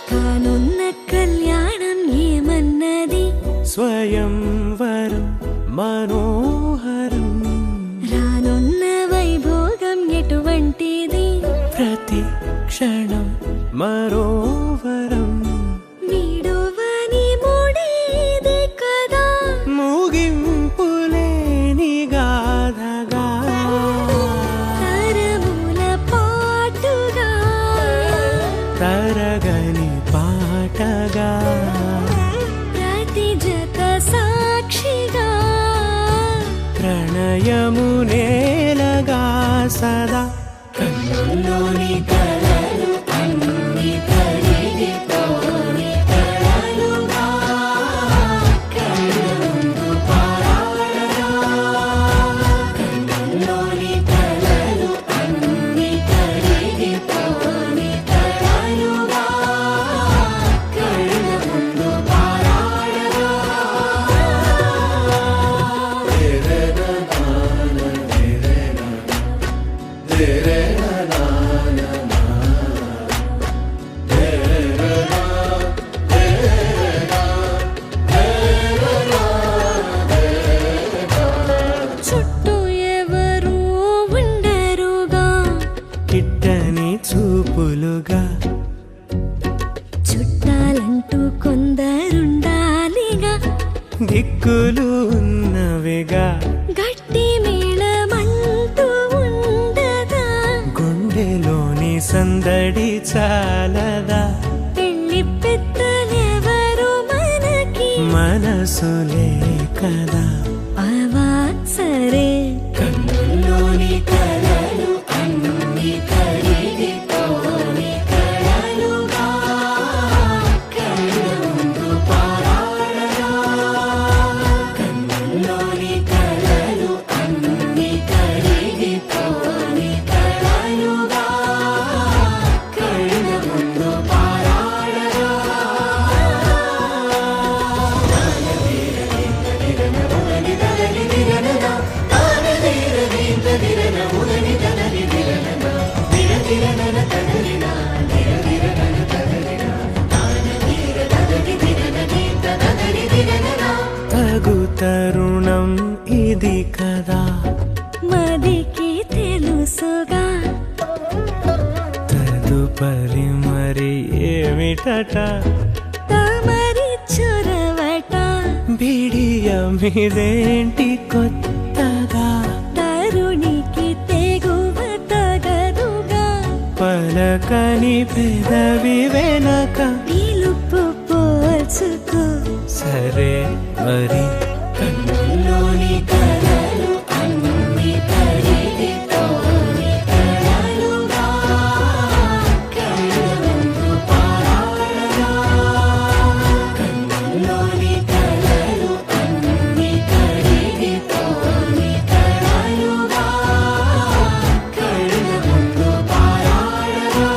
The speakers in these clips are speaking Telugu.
తానున్న కళ్యాణం ఏమన్నది స్వయంవరం మనోహరం రానున్న వైభోగం ఎటువంటిది ప్రతి క్షణం మరోవరం వీడువని మూడేది కదా ముగింపులేని గాథగా తరముల పాటుగా తరగని పాటగా ప్రతి జత సాక్షిగా ప్రణయము నేలగా సదా కన్నుల్లోని కలలు అన్ని కరిగిపోని కలలుగా కళ్ళముందు పారాడగా కన్నుల్లోని కలలు అన్ని కరిగిపోని కలలుగా కళ్ళముందు పారాడగా చుట్టూ ఎవరు ఉండరుగా కిట్టని చూపులుగా చుట్టాలంటూ కొందరుండాలిగా దిక్కులు ఉన్నవిగా గట్టి మేళమంటూ ఉండదా గుండెలోని సందడి చాలదా పెళ్లి పెద్దలెవరు మనకి మనసులే కదా అవా సరే కన్నుల్లోని కలలు అన్ని కరిగిపోని కలలుగా కళ్ళముందు పారాడగా కన్నుల్లోని కలలు అన్ని కరిగిపోని కలలుగా కళ్ళముందు పారాడగా తగు తరుణం ఇది కదా మదికి తెలుసుగా తదుపరి మరి ఏమిటట తమరి చొరవట బిడియమిదేంటి కొత్తగా తరుణికి తెగువ తగదుగా పలకని పెదవి వెనక పిలుపు పోల్చుకో సరే మరి కన్నుల్లోని కలలు అన్ని కరిగిపోని కలలుగా కళ్ళముందు పారాడగా కన్నుల్లోని కలలు అన్ని కరిగిపోని కలలుగా కళ్ళముందు పారాడగా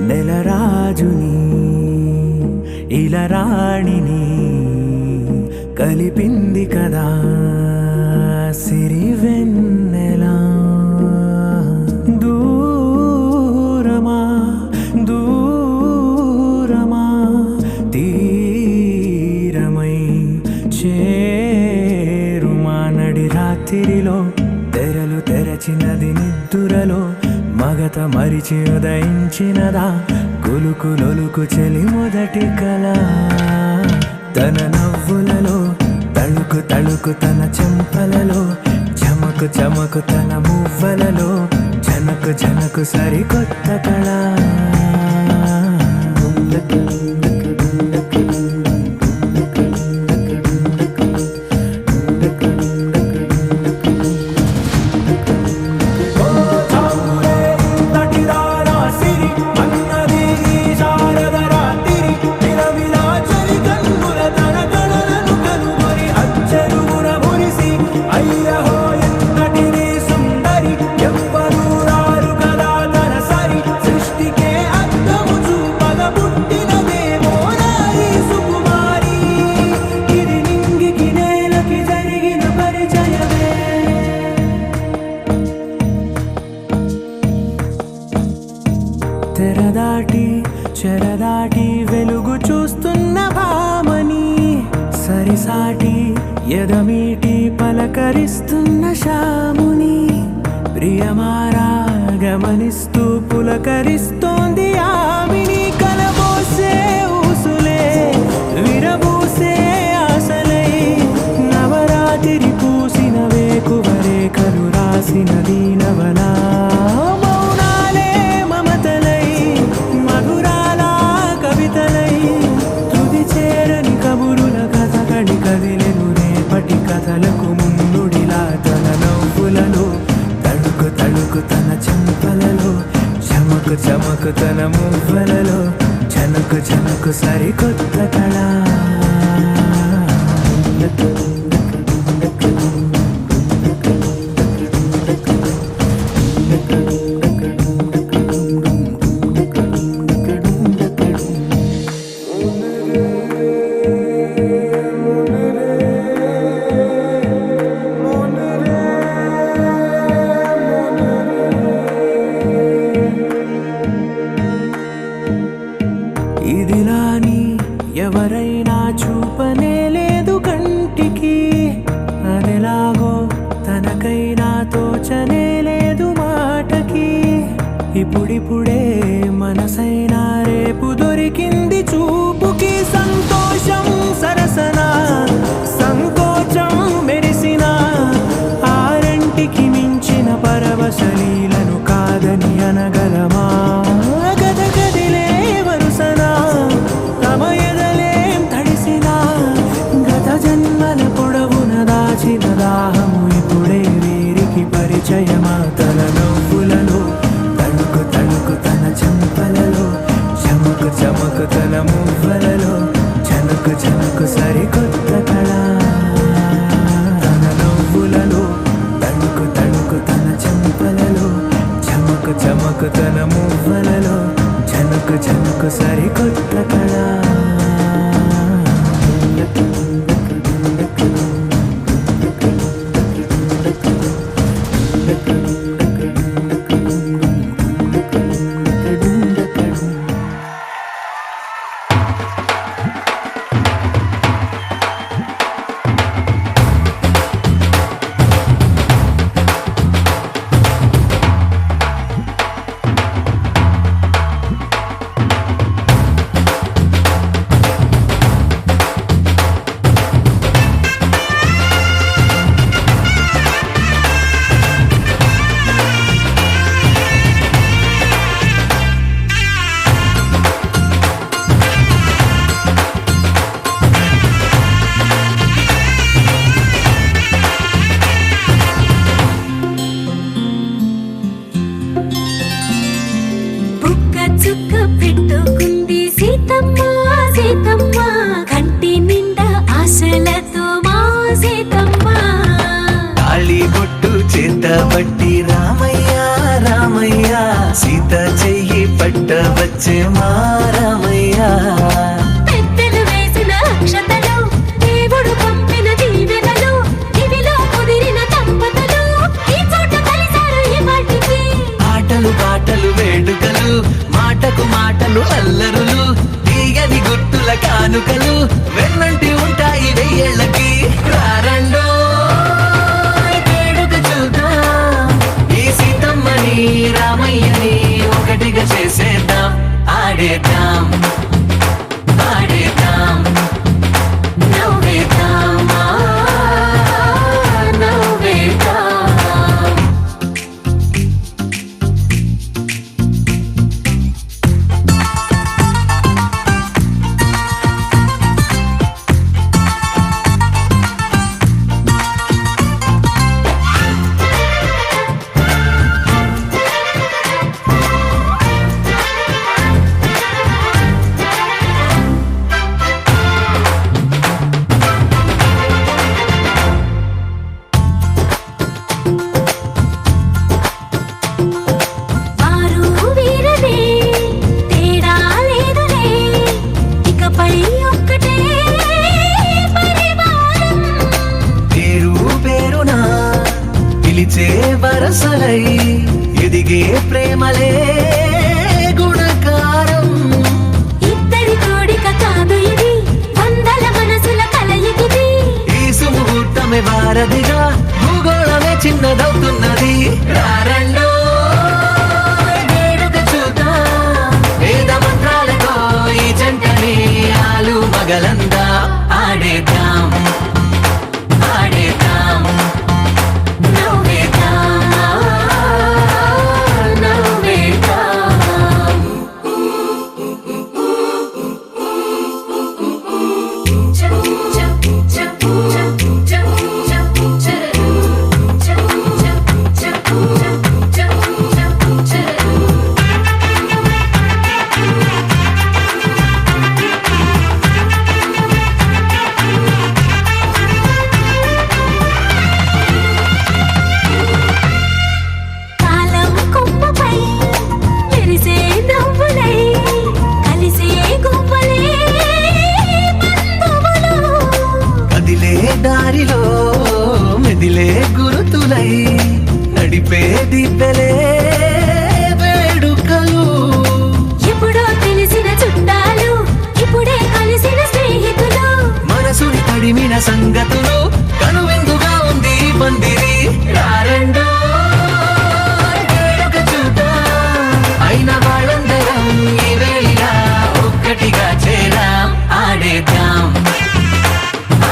నెలరాజుని ఇలరాణిని కలిపింది కదా సిరివెన్నెలా దూరమా దూరమా తీరమై చేరుమా నడి రాత్రిలో తెరలు తెరచినది నిద్దురలో మగత మరిచి ఉదయించినదా కులుకు లొలుకు చెలి మొదటి కళ తన నవ్వులలో తళుకు తళుకు తన చెంపలలో చమకు చమకు తన మువ్వలలో జనకు జనకు సరికొత్త కళ ఎదమీటి పలకరిస్తున్న శాముని ప్రియమారా గమనిస్తూ పులకరిస్తోంది ఆవిని కలబోసే ఊసులే విరబూసే ఆశలై నవరాత్రి పూసిన వేకువరేఖలు రాసిన దీనవనా మౌనాలే మమతలై మధురాల కవితలై తుది చేరని కబురుల కథకడి కదిలెను రేపటి కథలకు ముందుడిలా తన నవ్వులలో తడుకు తడుకు తన చెంపలలో చమకు చమకు తన మువ్వలలో చనకు చనకు సరికొత్త కళ ఇదిలాని ఎవరైనా చూపనే లేదు కంటికి అదెలాగో తనకైనా తోచనే లేదు మాటకి ఇప్పుడిప్పుడే మనసైనా రేపు దొరికింది చూపుకి సంతోషం సరసన సంకోచం మెరిసిన ఆరంటికి మించిన పరవశలీలను కాదని అనగలమా గద గదిలే వరుసన తమ ఎదలేం తడిసిన గత జన్మల పొడవున దాచిన దాహము ఇప్పుడే వీరికి పరిచయమా తన నవ్వులలో తణుకు తణుకు తన చెంపలలో చమకు చమకు తన మువ్వలలో చనకు చనకు సరికొత్త కళ తన నవ్వులలో తణుకు తణుకు తన చెంపలలో చమకు చమకు తన మువ్వలలో చనకు చనకు సరికొత్త కళ బుక్క చుక్క పెట్టుకుంది సీతమ్మ సీతమ్మ కంటి నిండా ఆశలతో మా సీతమ్మ తాళి బొట్టు చేత పట్టి రామయ్య రామయ్య సీత చెయ్యి పట్ట వచ్చే మా రామయ్య పెద్దలు వేసిన అక్షతలు దేవుడు పంపిన దీవెనలు ఇవిలో కుదిరిన దంపతులు ఈ చోట కలిసారు ఈ వాటికి ఆటలు పాటలు వేడుకలు మాటకు మాటలు అల్లరులు తీయని గుర్తుల కానుకలు వెన్నంటి ఉంటాయి వెయ్యేళ్ళకి రారండో వేడుక చూద్దాం ఈ సీతమ్మని రామయ్యని ఒకటిగా చేసేద్దాం ఆడేద్దాం పాడేద్దాం నవ్వేద్దాం నవ్వేద్దాం వరసలై ఎదిగే ప్రేమలే గుణకారం. ఇద్దరి కోడిక కాదు ఇది, వందల మనసుల కలయికిది. ఈ సుముహూర్త పగలందా ఆడేద్దాం ఆడేద్దాం నవ్వేద్దాం నవ్వేద్దాం చప్ చప్ చప్ చప్ చప్ చప్ చరరు చప్ చప్ చప్ చప్ చప్ చరరు కాలం కొమ్మపై మెరిసే నవ్వులై కలిసే గువ్వలే బంధువులు కదిలే దారిలో మెదిలే గురుతులై నడిపే దిబ్బెలే వేడుకలు ఎప్పుడో తెలిసిన చుట్టాలు ఇప్పుడే కలిసిన స్నేహితులు మనసుని తడిమిన సంగతులు కనువిందుగా ఉంది ఈ పందిరి రారండో వేడుక చూద్దాం అయిన వాళ్ళందరం ఈ వేళ ఒక్కటిగా చేరాం ఆడేద్దాం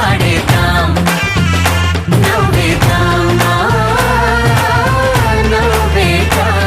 ఆడేద్దాం నవ్వేద్దాం నవ్వేద్దాం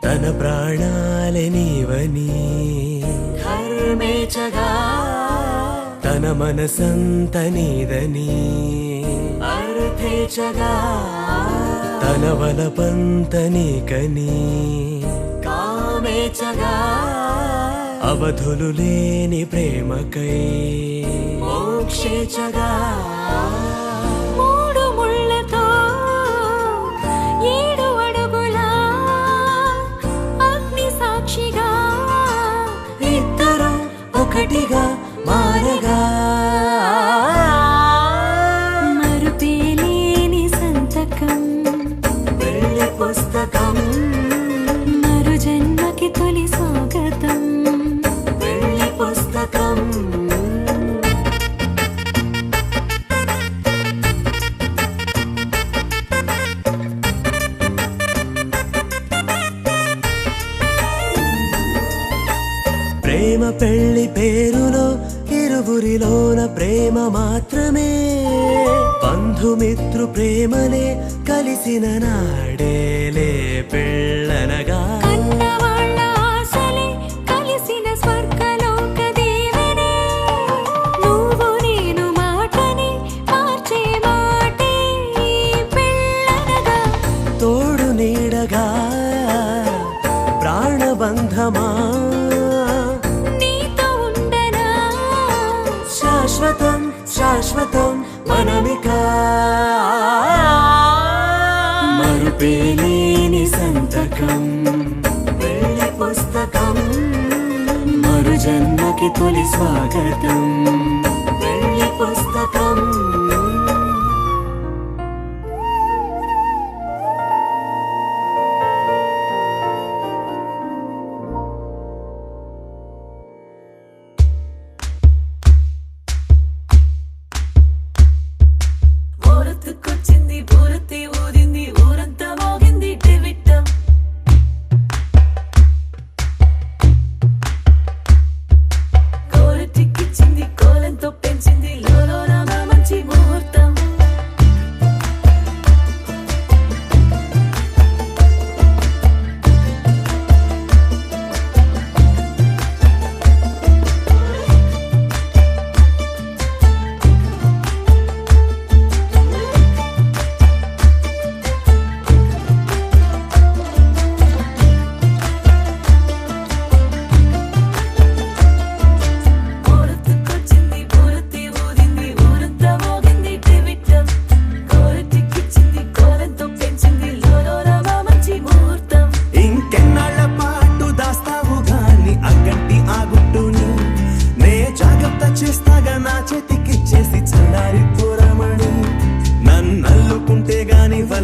తన ప్రాణాలే నీవని ధర్మేచగా తన మనసంత నీదని అర్థేచగా తన వలపంత నీకని కామేచగా అవధులు లేని ప్రేమకై మోక్షేచగా మూడు ముళ్ళతో 7 అడుగుల అగ్ని సాక్షిగా ఇద్దరు ఒకటిగా మారగా మరుపేలేని సంతకం వెళ్ళి పుస్తకం మరు జన్మకి తొలి స్వాగతం వెళ్ళి పుస్తకం ప్రేమ పెళ్లి పేరులో ఇరువురిలోన ప్రేమ మాత్రమే బంధుమిత్రు ప్రేమలే కలిసిన నాడేలే పెళ్ళనగా కన్నవాళ్ళ ఆశలే కలిసిన స్వర్గలోక దేవనే నువ్వు నేను మాటని మార్చే మాటే ఈ పెళ్ళనగా తోడు నీడగా ప్రాణబంధమా నీతో ఉండనా శాశ్వతం శాశ్వతం మనమిక మరుపేలేని సంతకం వెళ్ళి పుస్తకం మరు జన్మకి తొలి స్వాగతం వెళ్ళి పుస్తకం ఊరొత్తుకొచ్చింది ఊరొత్తి ఊరింది ఊరంతా మోగింది డెవిట్టం కోలెట్టిక్కిచ్చింది కోలంతో పెంచింది లోలోన మంచి ముహూర్తం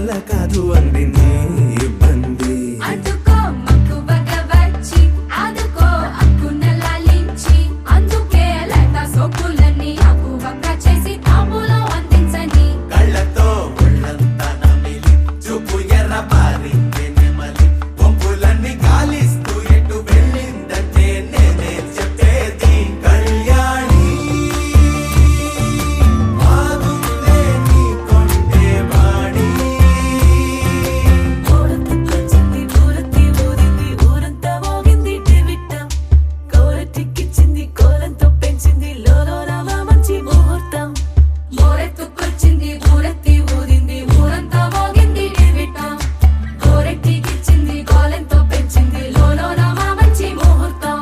వల్ల కాదు అంది నీ ఇబ్బంది. అందుకో మక్కువగా వచ్చి ఆదుకో అక్కున లాలించి అందుకే లేత సోకులన్నీ అక్కువగా చేసి తాంబూలం అందించని కళ్ళతో ఒళ్ళంతా నమిలి చూపు ఎర్రబారి నెమలి వంపులన్నీ కాలిస్తూ ఎటు వెళ్ళిందంటే నేనే చెప్పేది కళ్యాణి బాగుందే నీ కొండే వాడి ఊరతికొచ్చింది ఊరతి ఊరింది ఊరంతా మోగింది టివిట్ట కోరటికిచ్చింది కోలంతో పెంచింది లోలోన మా మంచి ముహూర్తం ఊరెత్తుకొచ్చింది ఊరతి ఊరింది ఊరంతా మోగింది టివిట్ట కోరటికిచ్చింది కోలంతో పెంచింది లోలోన మా మంచి ముహూర్తం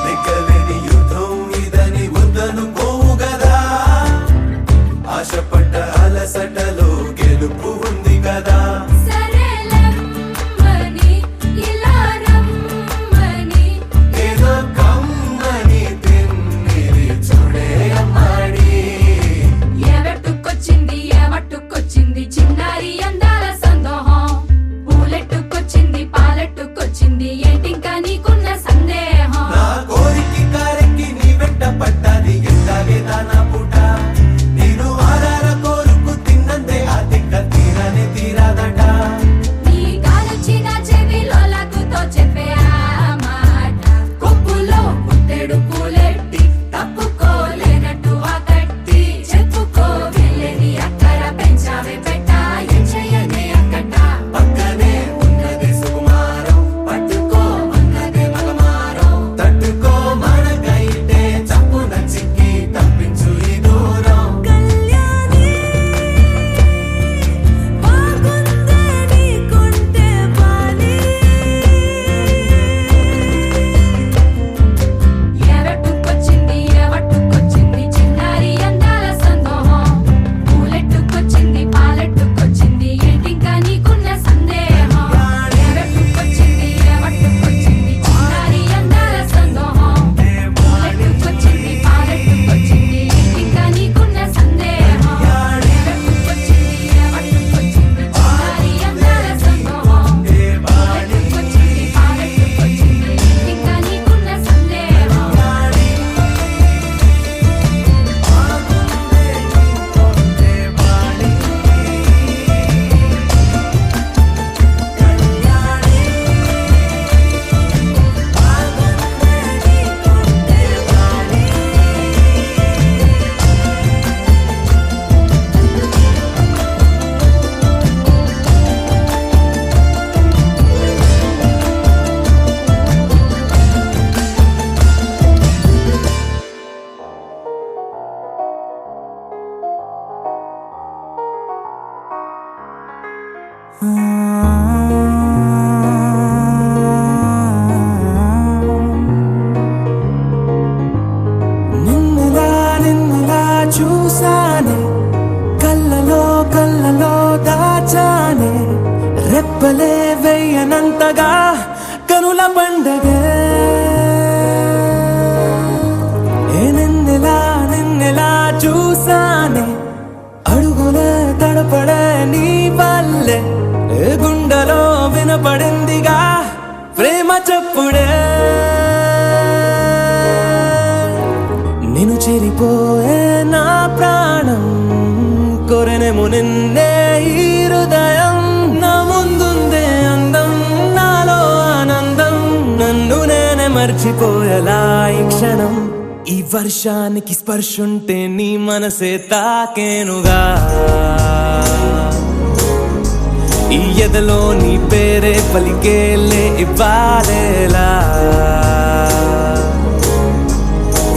దిక్కలేని యుద్ధం ఇదని వద్దనుకోవు గదా ఆశపడ్డ అలసటలో గెలుపు ఉంది కదా సరేలమ్మని ఇలా రమ్మని ఏదో కమ్మని తిమ్మిరి చూడే అమ్మాడి ఏవట్టుకొచ్చింది ఏమట్టుకొచ్చింది చిన్నారి అందాల సందోహం పూలెట్టుకొచ్చింది పాలెట్టుకొచ్చింది ఏంటింకా నీకున్న సందేహం నా కోరికి కారెక్కి నీ వెంట పడ్డాది ఎట్టాగే దానా పుట నేను ఆరార కోరుకు తిన్నందే ఆ తిక్క తీరనే తీరాదట నీ గాలొచ్చిన చెవిలో లాగుతో చెప్పే ఆ మాట కొప్పులో పుట్టెడు పూలెట్టి తప్పుకోలేనట్టు ఆ కట్టి చెప్పుకో వెళ్ళని అక్కర పెంచావే పెట్ట ఏం చెయ్యనే అక్కట పక్కనే ఉన్నది సుకుమారం పట్టుకో అన్నదే మగమారం తట్టుకో మనకైతే చప్పున చిక్కి తప్పించు ఈ దూరం కళ్యాణి బాగుందే నీకుంటే బాలి ఏవట్టుకొచ్చింది ఏవట్టుకొచ్చింది చిన్నారి అందాల సందోహం పూలెట్టుకొచ్చింది పాలెట్టుకొచ్చింది ఏంటింకా నీకున్న సందేహం ఏవట్టుకొచ్చింది ఏవట్టుకొచ్చింది చిన్నారి అందాల సందోహం పూలెట్టుకొచ్చింది పాలెట్టుకొచ్చింది ఏంటింకా నీకున్న సందేహం ఏవట్టుకొచ్చింది ఏవట్టుకొచ్చింది చిన్నారి అందాల సందోహం పూలెట్టుకొచ్చింది పాలెట్టుకొచ్చింది ఏంటింకా నీకున్న సందేహం నిన్నులా చూసానే కళ్ళలో దాచానే రెప్పలే వెయ్యనంతగా కనుల పండగే నిన్నెలా చూసానే అడుగులే తడపడే నీ వల్లే గుండెలో వినపడిందిగా ప్రేమ చెప్పుడే నిన్ను చెరిపోయే నా ప్రాణం కొరెనేమో నిన్నే ఈ హృదయం నా ముందుందే అందం నాలో ఆనందం నన్ను నేనే మర్చిపోయేలా ఈ క్షణం ఈ వర్షానికి స్పర్శుంటే నీ మనసే తాకేనుగా ఈ ఎదలో నీ పేరే పలికేలే ఇవ్వాలేలా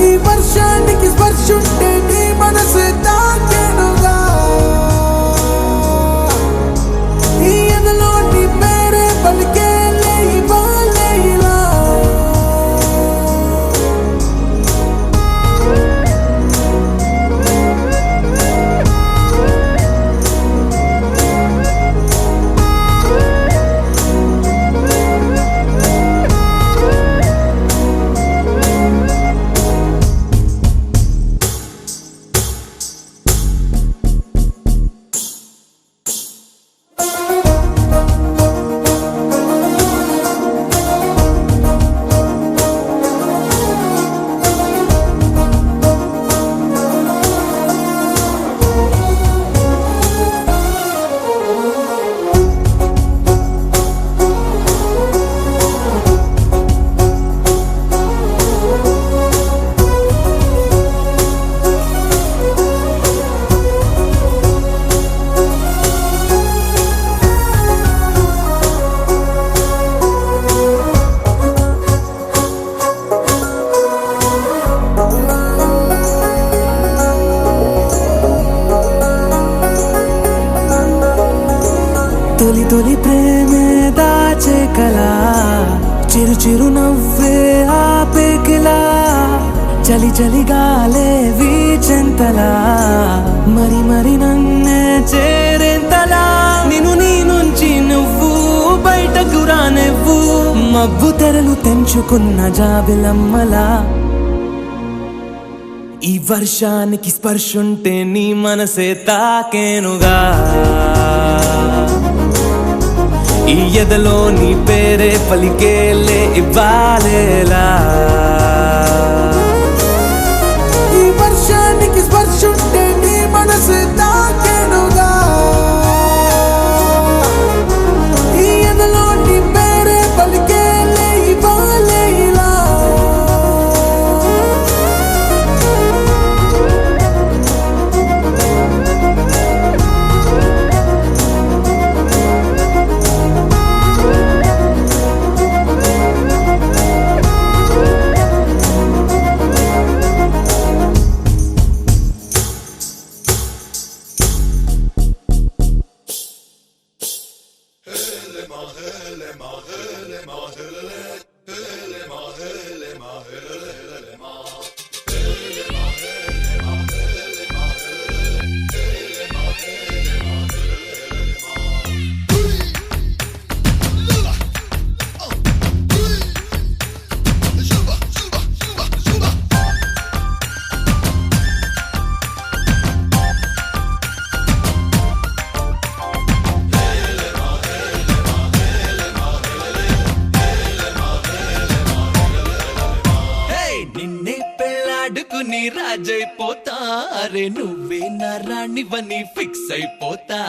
ఈ వర్షానికి స్పర్శుంటే నీ మనసు తాకేనుగా ఈ ఎదలో నీ పేరే చిరునవ్వే ఆపేకిలా చలి చలిగాలే వీచెంతలా మరి మరి నన్నే చేరేంతలా నిన్ను నీ నుంచి నువ్వు బయటకు రానివ్వు మబ్బు తెరలు తెంచుకున్న జాబిలమ్మలా ఈ వర్షానికి స్పర్శుంటే నీ మనసే తాకేనుగా ఈ ఎదలో నీ పేరే పలికేలే ఇవ్వాలేలా ఈ వర్షానికి స్పర్శుంటే నీ మనసే తాకేనుగా ఈ ఎదలో నీ పేరే పలికేలే ఇవ్వాలేలా నిన్నే పెళ్ళాడుకుని రాజైపోతా అరే నువ్వే నా రాణివని ఫిక్స్ అయిపోతా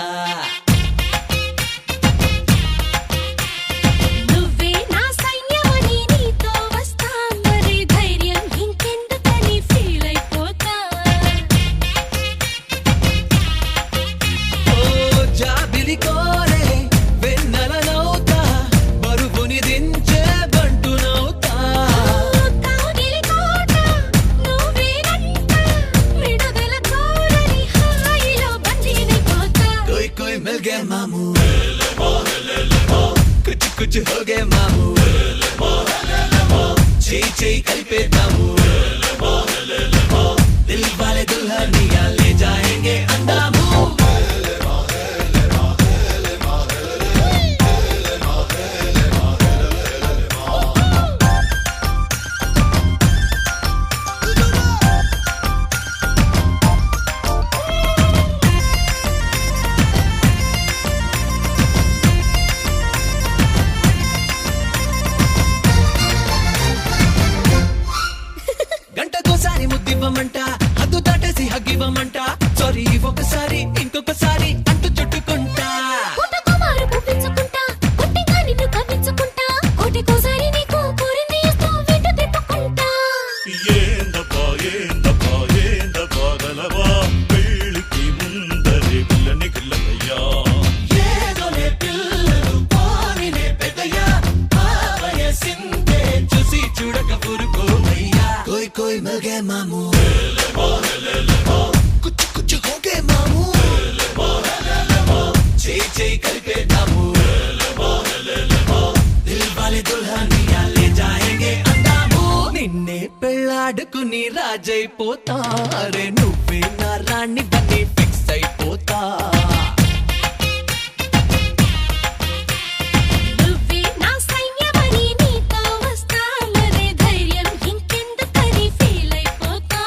నువ్వే నా సైన్యమని నీతో వస్తా మరి ధైర్యం ఇంకెందుకని ఫీల్ అయిపోతా ఓ జాబిలి కోరే వెన్నెలనవుతా బరువుని దించే బంటునవుతా కౌగిలి కోట నువ్వేనంట విడుదల కోరని హాయిలో బందీనైపోతా कोई कोई मिल गया मामू कुछ कुछ हो गया मामू చేయి చేయి కలిపేద్దాము దిల్ వాలే దుల్హనియా లే జాయేంగే అందాము గంటకోసారి ముద్దివ్వమంట హద్దు దాటేసి హగ్గివ్వమంట సారీ ఒకసారి ఇంకొకసారి అంటూ చుట్టుకుంటా పుట్టకుమారు పుప్పించుకుంటా పుట్టిగా నిన్ను కవ్వించుకుంటా కోటికోసారి నీకు కోరింది ఇస్తూ వెంట తిప్పుకుంటా ఏందబ్బా ఏందబ్బా ఏందబ్బా గలవా పెళ్ళికి ముందరే పిల్లని గిల్లయ్యా ఏదోలే పిల్లలు పోనిలే పెద్దయ్యా ఆ వయసిందే చూసి చూడక ఊరుకోవయ్యా కోయ్ కోయ్ మిల్ గయా మామూ కుచ్చు కుచ్చు హో గయా మామూ చేయి చేయి కలిపేద్దాము దిల్ వాలే దుల్హనియా లే జాయేంగే అందాము నిన్నే పెళ్ళాడుకుని రాజైపోతా అరే నువ్వే నా రాణి బని ఫిక్స్ అయిపోతా నువ్వే నా సైన్యమని నీతో వస్తా మరి ధైర్యం ఇంకెందుకని ఫీల్ అయిపోతా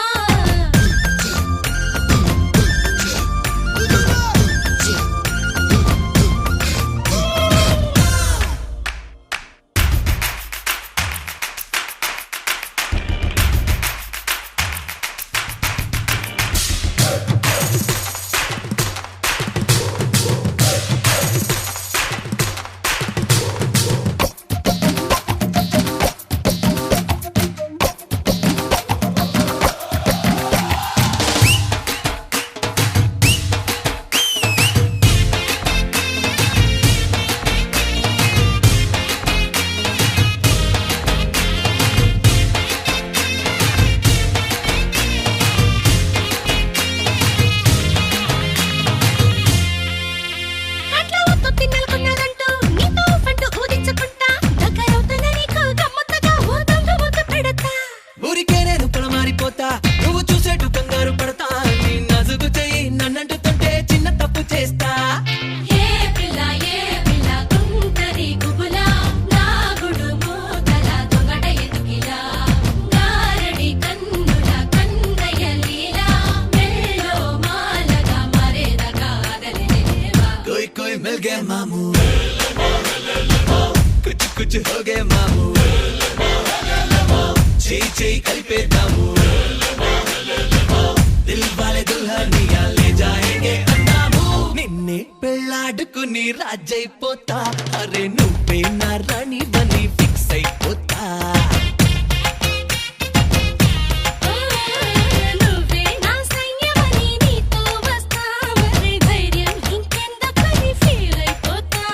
गए मामू कुछ हो गए मामू చేయి కలిపేద్దాము దిల్ వాలే దుల్హనియా లే జాయేంగే అన్నాము నిన్నే పెళ్ళాడుకుని రాజైపోతా అరే నువ్వే నా రాణి బని ఫిక్స్ అయిపోతా నువ్వే నా సైన్యమని నీతో వస్తా మరి ధైర్యం ఇంకెందుకని ఫీల్ అయిపోతా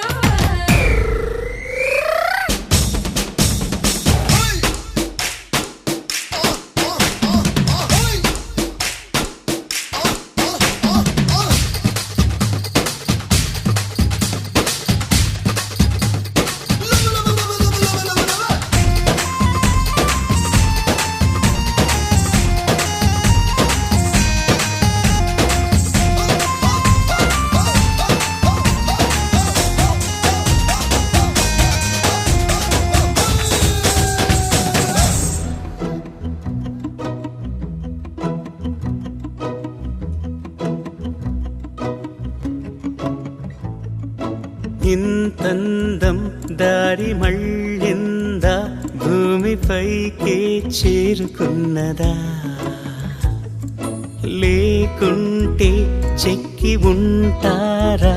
ఇంతందం దారి మళ్ళిందా భూమిపైకే చేరుకున్నదా లేకుంటే చెక్కి ఉంటారా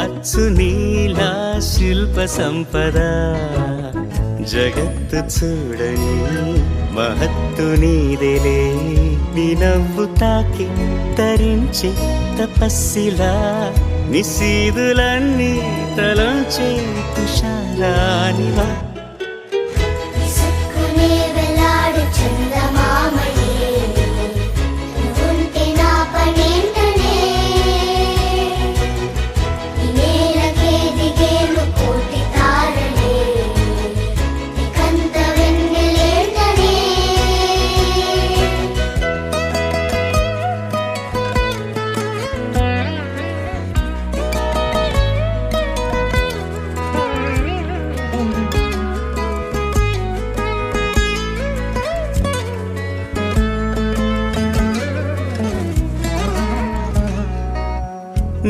అచ్చు నీలా శిల్ప సంపద జగత్తు చూడని మహత్తు నీదేలే నీ నవ్వు తాకి తరించే తపస్సిలా నిశీదులన్నీ తలంచే తుషారానివా విసుక్కునే వెలాడు చందమామయే నువ్వుంటే నా పనేంటనే ఈ నేలకే దిగేను కోటి తారలే నీకంత వెన్నెలేంటనే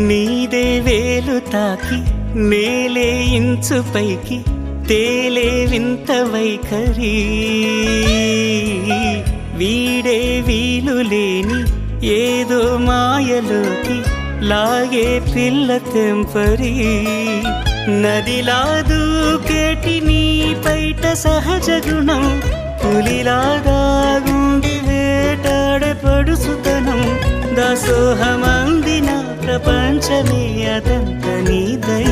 నీదే వేలు తాకి నేలే ఇంచు పైకి తేలే వింత వైఖరి వీడే వీలు లేని ఏదో మాయలోకి లాగే పిల్ల తెంపరి నదిలా దూకేటి నీ పైట సహజ గుణం పులిలాగాగుండి వేటాడే పడుసుతనం దాసోహమందిన ప్రపంచమే అదంత నీ దయ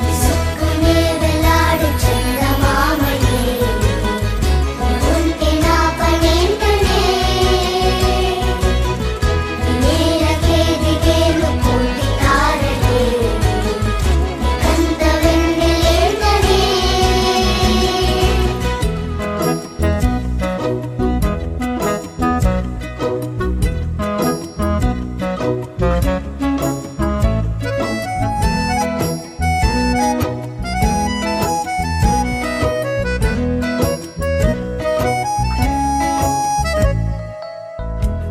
విసుక్కునే వెలాడు చందమామయే నువ్వుంటే నా పనేంటనే ఈ నేలకే దిగేను కోటి తారలే నీకంత వెన్నెలేంటనే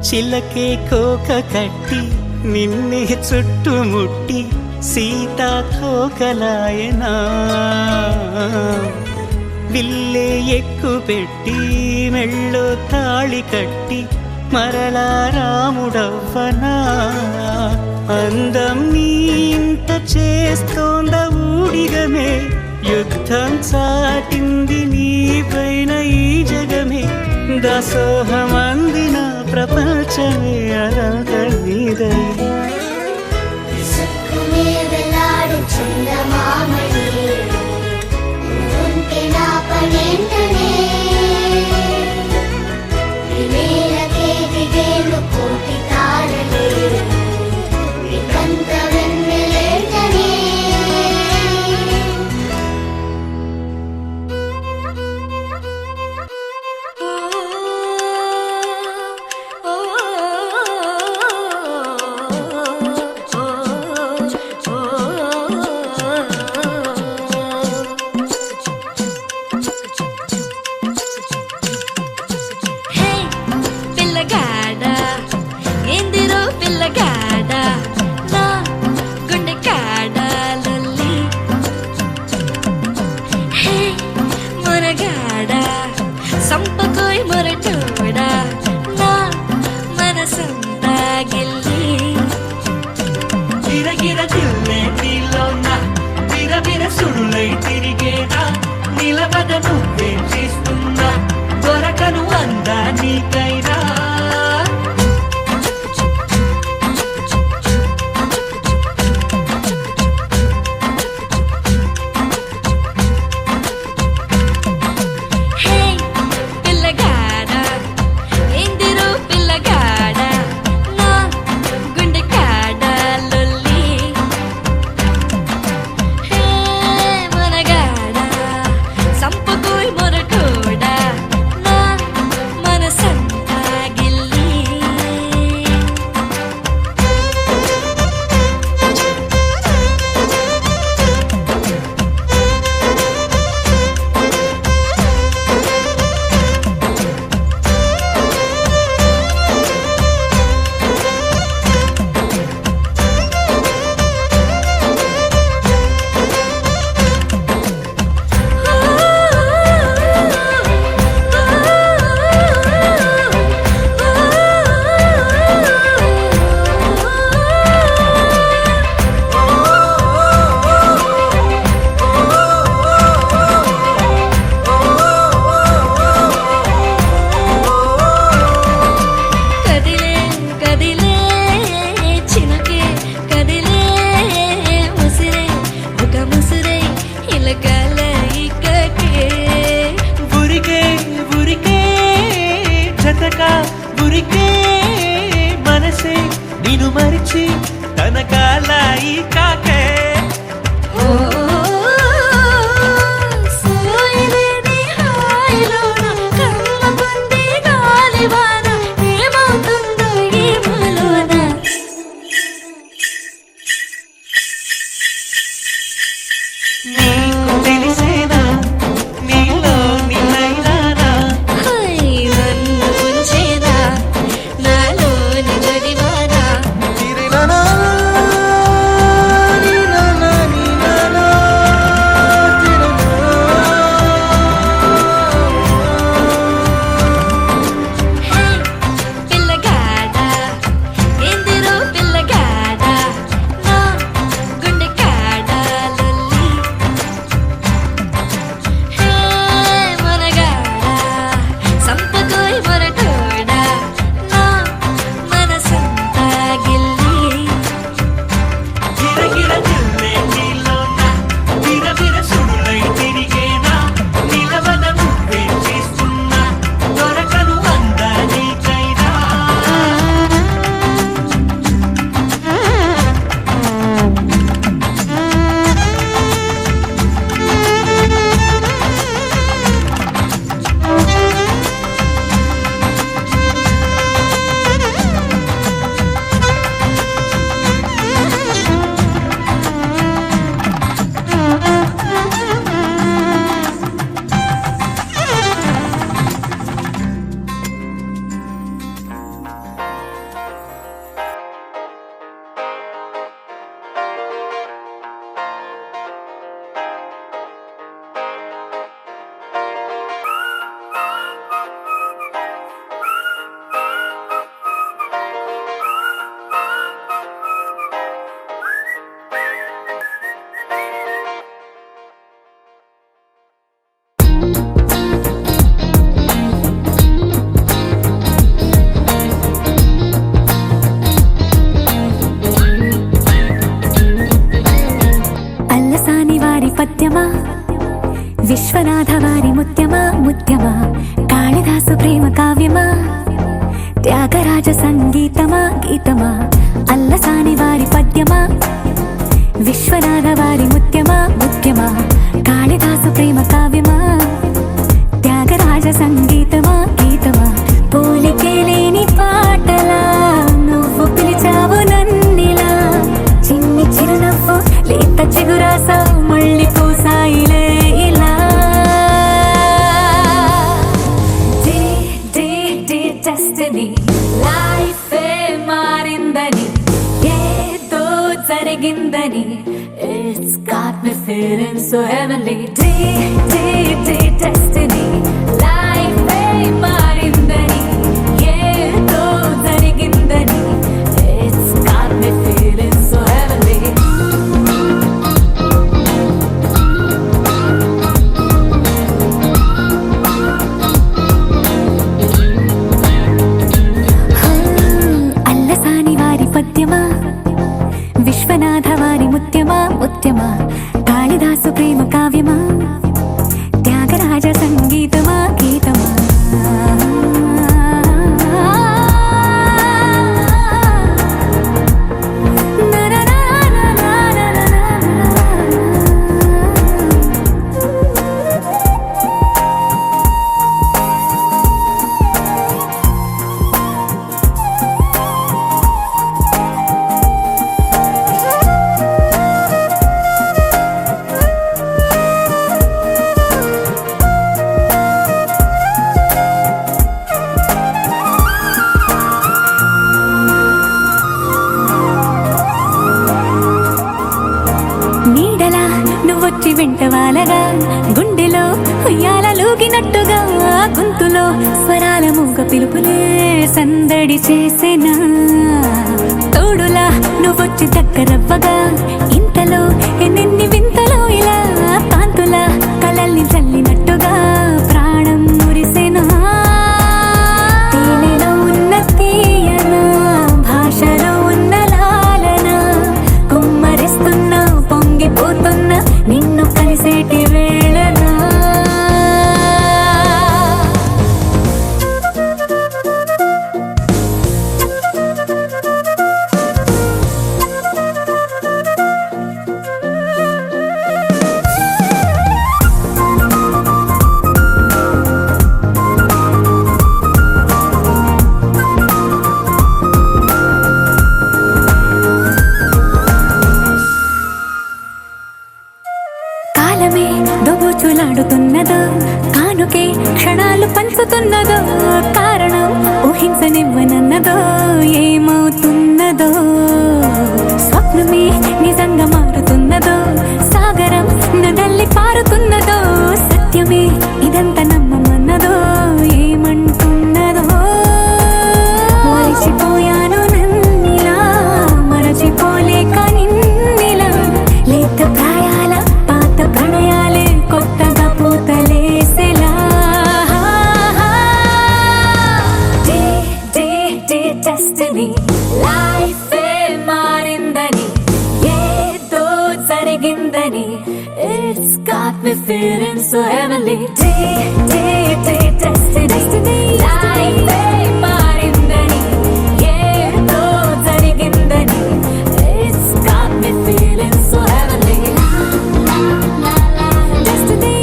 చిలకే కోక కట్టి నిన్నే చుట్టుముట్టి సీతాకోకలాయనా విల్లే ఎక్కు పెట్టి మెళ్ళో తాళి కట్టి మరలా రాముడవ్వనా అందం నీ ఇంత చేస్తోంద ఊడిగమే యుద్ధం చాటింది నీ పైన ఈ జగమే దాసోహమందిన ప్రపంచమే అనంత నీదై విసుక్కునే వెలాడు చందమామయే నువ్వుంటే నా పనేంటనే ఈ నేలకే దిగేను కోటి తారలే నీకంత వెన్నెలేంటనే మరిచి తన కాలాయి కాకే సోయలేని హాయిలోన కమ్మగుంది గాలివాన ఏమవుతుందో ఏమోలోన నీకు తెలిసేనా నీలో నిలైనానా హై నన్ను ఉంచేదా నాలోని జడివానా హే పిల్లగాడా ఎందిరో పిల్లగాడా నా గుండె కాడా లొల్లి హే మనగాడా సంపకోయ్ మొరటోడా నా మనసంతా గిల్లి గిరగిర తిల్లే నీలోన విరవిర సుడులై తిరిగేనా నిలవన నువ్వే చేస్తున్నా దొరకను అందా నీకైనా అల్లసాని వారి పద్యమా విశ్వనాథ వారి ముత్యమా ముత్యమా కాళిదాసు ప్రేమ కావ్యమా త్యాగరాజ సంగీతమా గీతమా అల్లసాని వారి పద్యమా విశ్వనాథ వారి ముత్యమా ముత్యమా కాళిదాసు ప్రేమ కావ్యమా త్యాగరాజ సంగీతమా గీతమా పోలికే లేని పాటలా నువ్వు పిలిచావు నన్నిలా చిన్ని చిరునవ్వు లేత చిగురాసా మళ్ళీ పూసాయిలే ఇలా day day day destiny life మారిందని ఏదో జరిగిందని it's got me feeling so heavenly day day day destiny life మారిందని ఏదో జరిగిందని it's got me feeling so heavenly Allasani వారి పద్యమా విశ్వనాథ వారి ముత్యమా ముత్యమా కాళిదాసు ప్రేమ కావ్యమా త్యాగరాజ సంగీతమా గీతమా నీడలా నువ్వొచ్చి వెంటవాలగా గుండెలో ఉయ్యాలూగినట్టుగా గొంతులో స్వరాల మూగ పిలుపులే సందడి చేసేనా తోడులా నువ్వొచ్చి దగ్గరవ్వగా ఇంతలో ఎన్నెన్ని వింతలో ఇలా కాంతుల కలల్ని చల్లినట్టుగా ప్రాణం మురిసెనా తేనెలో ఉన్న తీయన భాషలో ఉన్న లాలన కుమ్మరిస్తున్న పొంగిపోతున్న నిన్ను కలిసేటి వేళనా ఉన్నదో కానుకే క్షణాలు పంచుతున్నదో కారణం ఊహించనివ్వనన్నదో ఏమవుతున్నదో స్వప్నమే నిజంగా మారుతున్నదో సాగరం నడల్లి పారుతున్నదో సత్యమే ఇదంతా నమ్మమన్నదో ఏమంటున్నదో మరిచిపోయాను నన్నిలా మరచిపోలేక నిన్నిలా లేత ప్రాయాల పాత ప్రణయాలే కొత్తగా పూతలేసేలా డెస్టినీ లైఫ్ మారిందని ఏదో జరిగిందని It's got me feeling so heavenly destiny life మారిందని ఏదో జరిగిందని It's got me feeling so heavenly destiny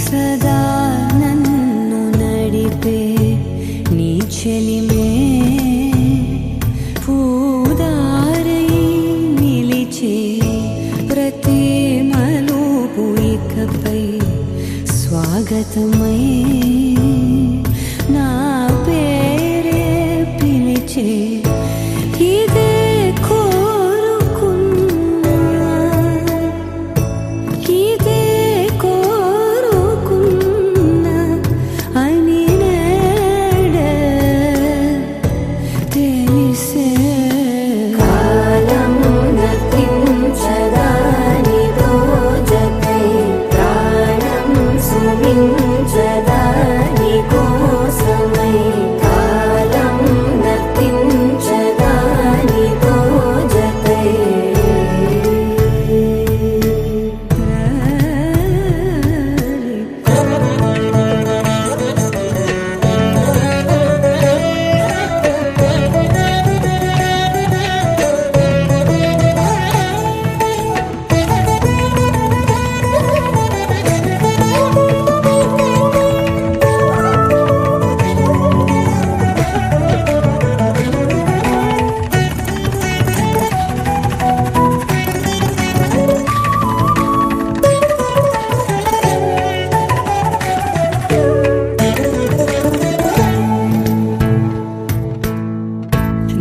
సదా నన్ను నడిపే నీ చెలిమే పూదారై నిలిచే ప్రతి మలుపు ఇకపై స్వాగతమై నా పేరే పిలిచే ఇదే కోరుకున్నా ఇదే కోరుకున్నా అని నేడే తెలిసే కాలం నతించదానిదో జతై ప్రాణం సుమించదాని కోసమై కాలం నతించదానిదో జతై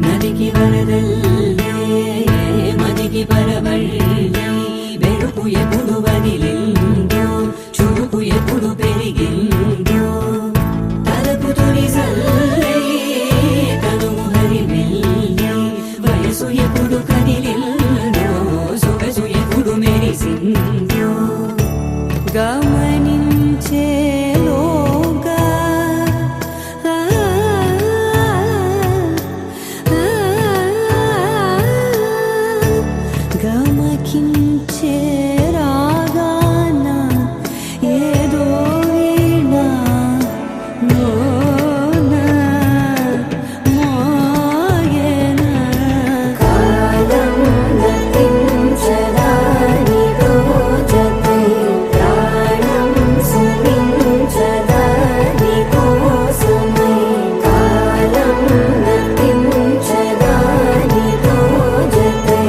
నదికి వరదల్లే మదికి పరవళ్ళే వెలుపు ఎప్పుడు వదిలిందో చురుకు ఎప్పుడు పెరిగిందో తలపు తొలి సల్లే తనువు హరిమెల్లే వయసు ఎప్పుడు కదిలిందో సొగసు ఎప్పుడు మెరిసిందో గమనించేలోగా గమకించే రాగాన ఏదో వీణ మోన మోయన కాలం నతించదానిదో జతై ప్రాణం సుమించదాని కోసమై కాలం నతించదానిదో జతై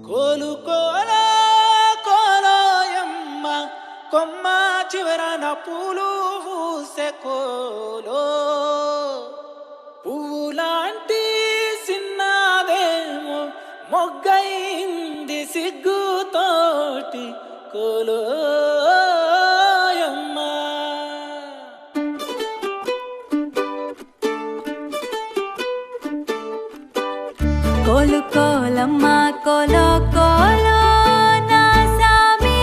కోలుకోలా కోలోయమ్మ కొమ్మ చివరన పూలు పూసే కోలో పువ్వులాంటి సిన్నదేమో మొగ్గైంది సిగ్గుతోటి కోలోయమ్మ కోలు కోలమ్మ కోలో కోలో నా సామి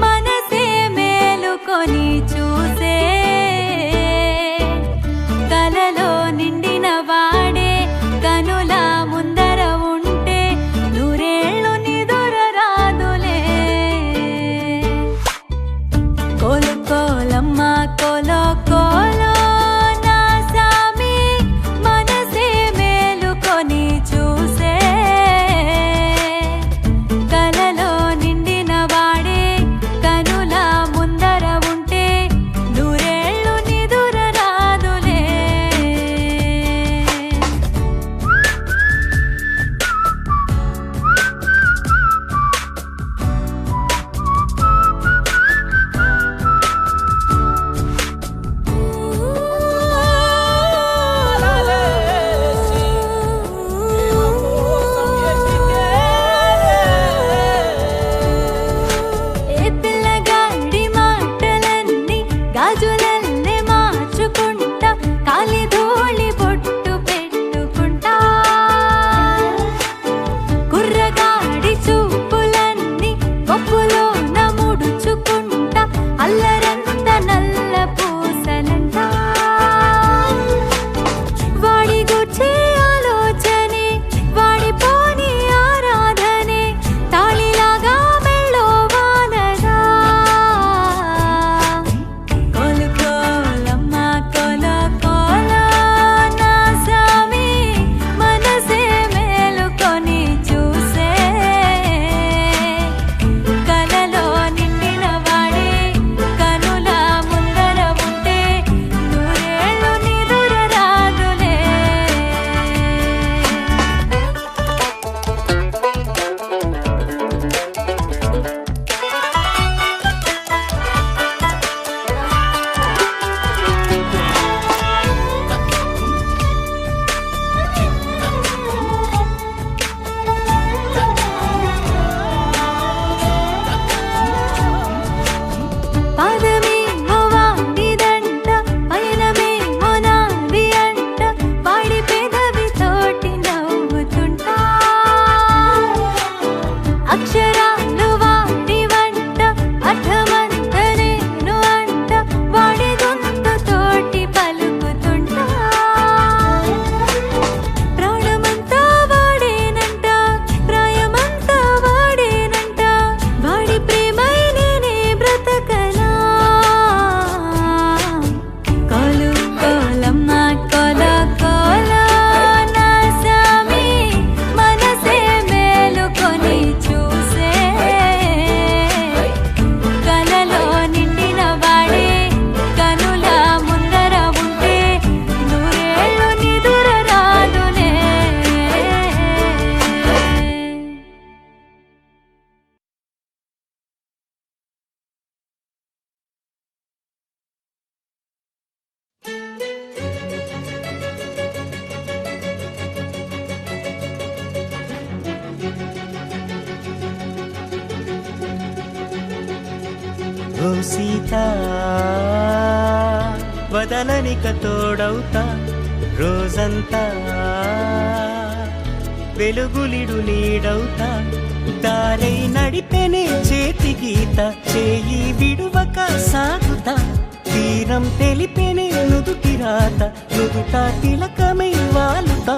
మనసే మేలుకొని చూసే కలలో నిండిన వాడే కోలమ్మ కోలో కోలో నా సామి మనసే మేలుకొని చూసే కలలో నిండిన వాడే కనుల ముందర ఉంటే నూరేళ్ళు నిదుర రాదులే ఏ పిల్లగాడి మాటలన్నీ గాజులల్లే మార్చుకుంటా కాలి ధూళి బొట్టు పెట్టుకుంటా కుర్రగాడి చూపులన్నీ కొప్పులో ముడుచుకుంటా అల్లరంత నల్ల పూసలంట వాడి గుర్చే ఆలోచనే వాడి పోని ఆరాధనే తాళిలాగా మెళ్ళో వానదా కోలు కోలమ్మ కోలో కోలో నా సామి మనసే మేలుకొని చూసే కలలో నిండిన వాడే కనుల ముందర ఉంటే నూరేళ్ళు నిదుర రాదులే పాదమే వాడిదంట పయనమే నాది అంట వాడి పెదవి తోటి నవ్వుతుంటా అక్షరాలు వాడి వంట అర్థమంత నేను అంట వాడి గొంతు తోటి పలుకుతుంటా ప్రాణమంతా వాడేనంట ప్రాయమంతా వాడేనంట వాడి ప్రేమై నేనే బ్రతకనా కోలు కోలమ్మ కోలో కోలో నా సామి మనసే మేలుకొని చూసే కలలో నిండిన వాడే కనుల ముందర ఉంటే నూరేళ్ళు నిదుర రాదులే ఓ సీత వదలనిక తోడవుతా రోజంతా వెలుగులిడు నీడవుతా దారై నడిపెనే చేతి గీత చేయి విడువక సాగుతా తీరం తెలిపెనే నుదుటి రాత నుదుట తిలకమై వాలుతా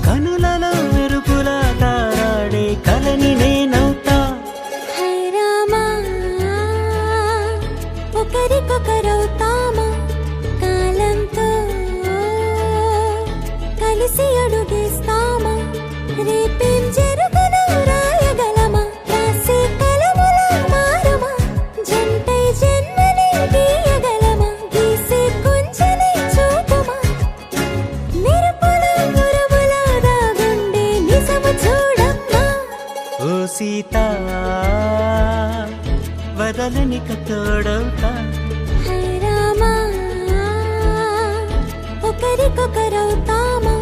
కనులలో మెరుగులా తారాడే కలని నేనవుతా హై రామా ఒకరికొకరవుతామా కాలంతో కలిసి అడుగేస్తామా రేపేం జరుగునో రాయగలమా రాసే కలముల మారమా జంటై జన్మని గీయగలమా గీసే కొంచెనే చూపుమా మెరుపుల మురుముల దాగుండే నిజము చూడమ్మా ఓ సీత వదలనిక తోడవుతా హై రామా ఒకరికొకరవుతామా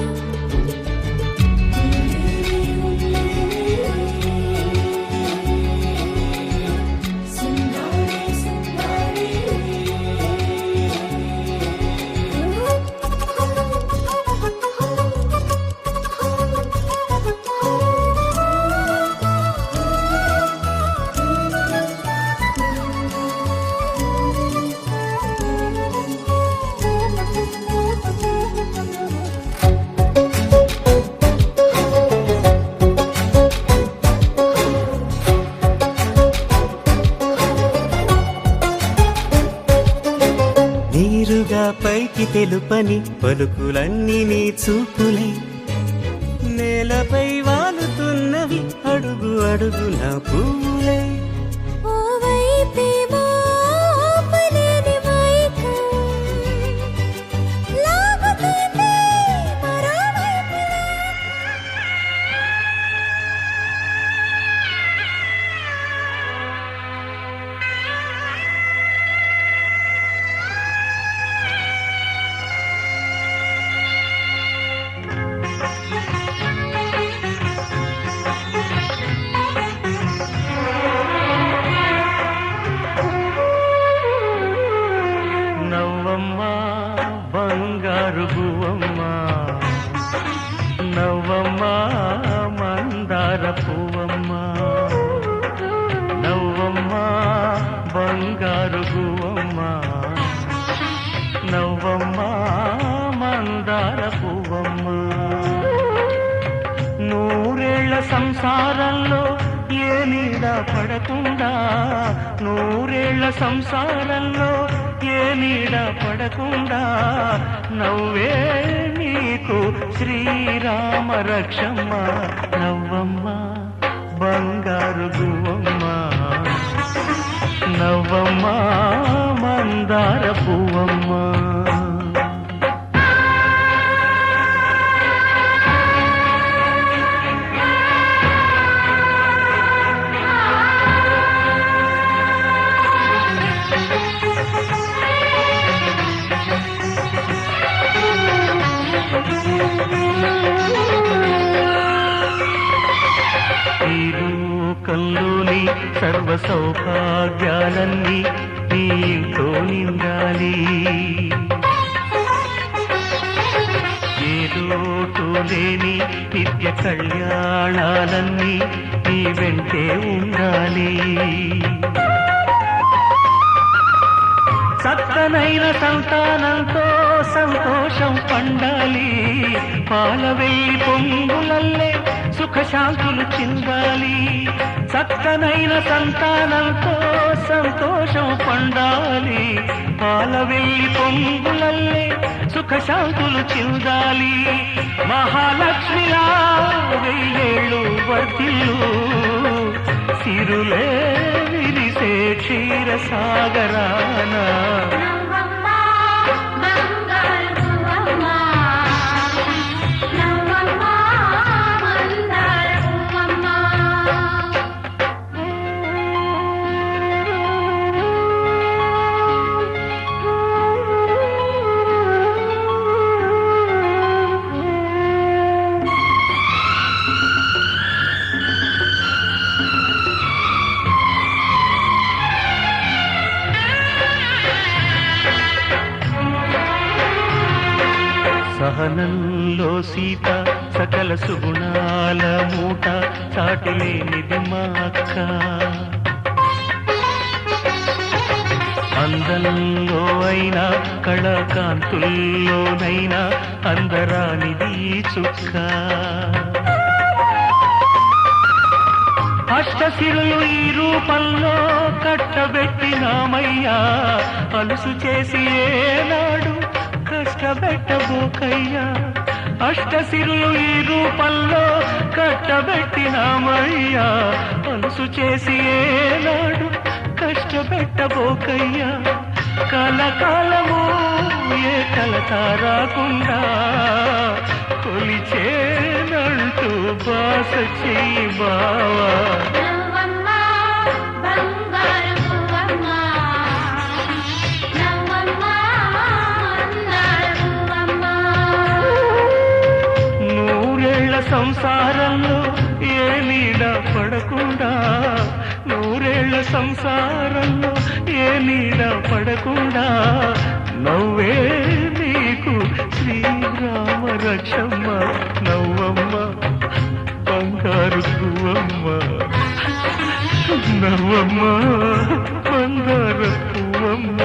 నేరుగా పైకి తెలుపని పలుకులన్నీ నీ చూపులే నేలపై వాలుతున్నవి అడుగు అడుగున పువ్వులే ఓ వైపేమో ఆపలేని మైకం లాగుతుంది మరో వైపులా. నవ్వమ్మ బంగారు గువ్వమ్మ నవ్వమ్మ మందార పువ్వమ్మ నవ్వమ్మ బంగారు గువ్వమ్మ నవ్వమ్మ మందార పువ్వమ్మ నూరేళ్ల సంసారంలో ఏ నీడ పడకుండా నూరేళ్ల సంసారంలో ఏ నీడ పడకుండా నవ్వే నీకు శ్రీరామ రక్షమ్మ నవ్వమ్మ బంగారు గువ్వమ్మ నవ్వమ్మ మందార పువ్వమ్మ ఈ లోకంలోని సర్వ సౌభాగ్యాలన్నీ నీతో నిండాలి ఏ లోటు లేని నిత్య కళ్యాణాలన్నీ నీ వెంటే ఉండాలి చక్కనైన సంతానంతో సంతోషం పండాలి పాల వెయ్యి పొంగులల్లే సుఖశాంతులు చిందాలి చక్కనైన సంతానంతో సంతోషం పండాలి పాల వెయ్యి పొంగులల్లే సుఖశాంతులు చిందాలి మహాలక్ష్మిలా వెయ్యేళ్ళు వర్తిల్లు సిరులే విరిసే క్షీర సాగరాన నవ్వమ్మ బంగారు పువ్వమ్మ నవ్వమ్మ మందార పువ్వమ్మ సహనంలో సీత సకల సుగుణాల మూట చాటులేనిది మా అక్క అందంలో అయినా కళాకాంతుల్లోనైనా అందరానిది ఈ చుక్క అష్టశిరులు ఈ రూపంలో కట్టబెట్టినామయ్యా అలుసు చేసి ఏనాడు కష్టపెట్టబోకయ్యా అష్టశిరులు ఈ రూపంలో కట్టబెట్టినామయ్యా అలుసు చేసి ఏనాడు కష్టపెట్టబోకయ్యా కలకాలము ఏ కలత రాకుండా కొలిచేనంటూ బాస చెయ్యి బావా నవ్వమ్మ బంగారు పువ్వమ్మ నవ్వమ్మ మందార పువ్వమ్మ నూరేళ్ల సంసారంలో ఏ నీడ పడకుండా నూరేళ్ల సంసారంలో ఏ నీడ పడకుండా నవ్వే నీకు శ్రీరామ రక్షమ్మ నవ్వమ్మ బంగారు పువ్వమ్మ నవ్వమ్మ బంగారు పువ్వమ్మ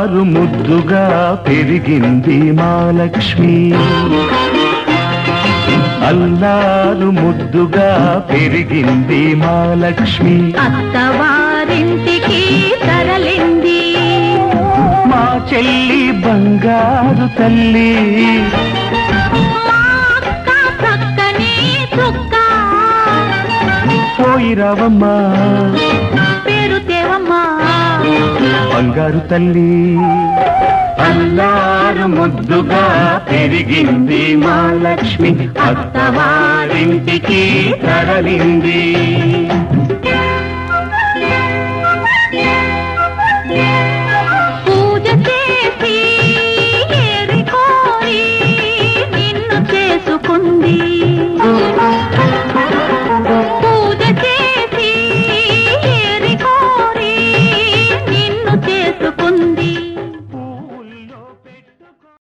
అల్లారు ముద్దుగా పెరిగింది మా లక్ష్మి అల్లారు ముద్దుగా పెరిగింది మా లక్ష్మి అత్తవారింటికి తరలింది మా చెల్లి బంగారు తల్లి మా అక్క చక్కని చుక్క పోయి రావమ్మా పేరు తేవమ్మా బంగారు తల్లి అల్లారు ముద్దుగా పెరిగింది మా లక్ష్మి అత్తవారింటికి తరలింది